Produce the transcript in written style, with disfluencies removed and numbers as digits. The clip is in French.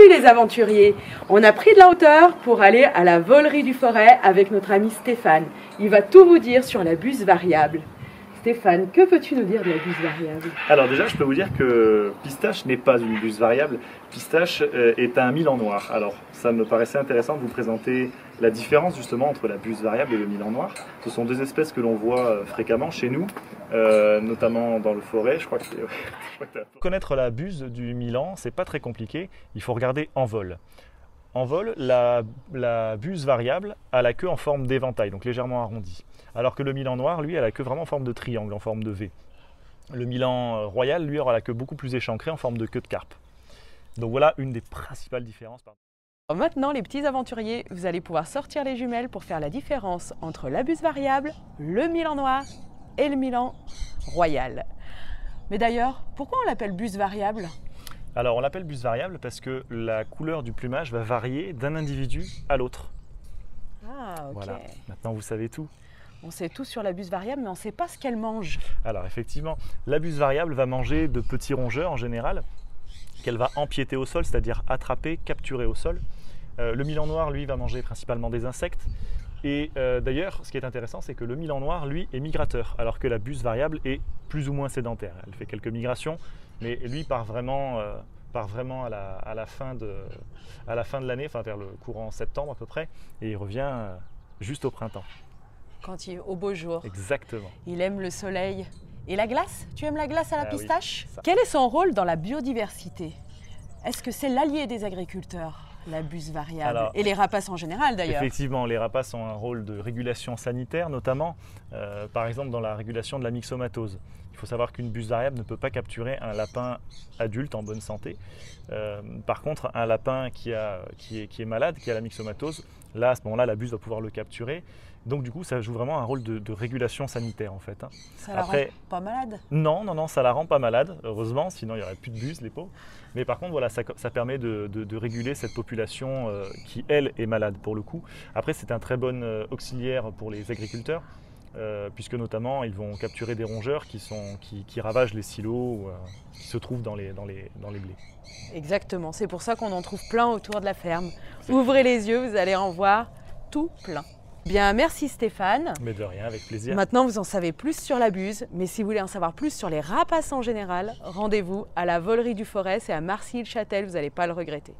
Salut les aventuriers! On a pris de la hauteur pour aller à la volerie du forêt avec notre ami Stéphane. Il va tout vous dire sur la buse variable. Stéphane, que peux-tu nous dire de la buse variable? Alors déjà, je peux vous dire que Pistache n'est pas une buse variable. Pistache est un milan noir. Alors, ça me paraissait intéressant de vous présenter la différence justement entre la buse variable et le milan noir. Ce sont deux espèces que l'on voit fréquemment chez nous, notamment dans le forêt. Je crois que connaître la buse du milan, c'est pas très compliqué. Il faut regarder en vol. En vol, la buse variable a la queue en forme d'éventail, donc légèrement arrondie. Alors que le milan noir, lui, a la queue vraiment en forme de triangle, en forme de V. Le milan royal, lui, aura la queue beaucoup plus échancrée, en forme de queue de carpe. Donc voilà une des principales différences. Maintenant, les petits aventuriers, vous allez pouvoir sortir les jumelles pour faire la différence entre la buse variable, le milan noir et le milan royal. Mais d'ailleurs, pourquoi on l'appelle buse variable ? Alors on l'appelle buse variable parce que la couleur du plumage va varier d'un individu à l'autre. Ah, ok. Voilà, maintenant vous savez tout. On sait tout sur la buse variable, mais on ne sait pas ce qu'elle mange. Alors effectivement, la buse variable va manger de petits rongeurs en général, qu'elle va empiéter au sol, c'est-à-dire attraper, capturer au sol. Le milan noir, lui, va manger principalement des insectes. Et d'ailleurs, ce qui est intéressant, c'est que le milan noir, lui, est migrateur, alors que la buse variable est plus ou moins sédentaire. Elle fait quelques migrations, mais lui part vraiment à la fin de l'année, enfin vers le courant septembre à peu près, et il revient juste au printemps. Quand il est au beau jour. Exactement. Il aime le soleil. Et la glace? Tu aimes la glace à la pistache? Oui, quel est son rôle dans la biodiversité? Est-ce que c'est l'allié des agriculteurs, la buse variable? Alors, et les rapaces en général d'ailleurs? Effectivement, les rapaces ont un rôle de régulation sanitaire, notamment par exemple dans la régulation de la myxomatose. Il faut savoir qu'une buse variable ne peut pas capturer un lapin adulte en bonne santé. Par contre, un lapin qui est malade, qui a la myxomatose, là à ce moment-là, la buse va pouvoir le capturer. Donc du coup, ça joue vraiment un rôle de régulation sanitaire en fait. Ça la rend pas malade? Non, ça la rend pas malade, heureusement, sinon il n'y aurait plus de buse, les pauvres. Mais par contre, voilà, ça permet de réguler cette population qui, elle, est malade pour le coup. Après, c'est un très bon auxiliaire pour les agriculteurs, puisque notamment, ils vont capturer des rongeurs qui ravagent les silos, qui se trouvent dans les blés. Exactement, c'est pour ça qu'on en trouve plein autour de la ferme. Ouvrez les yeux, vous allez en voir tout plein. Bien, merci Stéphane. Mais de rien, avec plaisir. Maintenant, vous en savez plus sur la buse, mais si vous voulez en savoir plus sur les rapaces en général, rendez-vous à la volerie du forêt, c'est à Marcilly-le-Châtel, vous n'allez pas le regretter.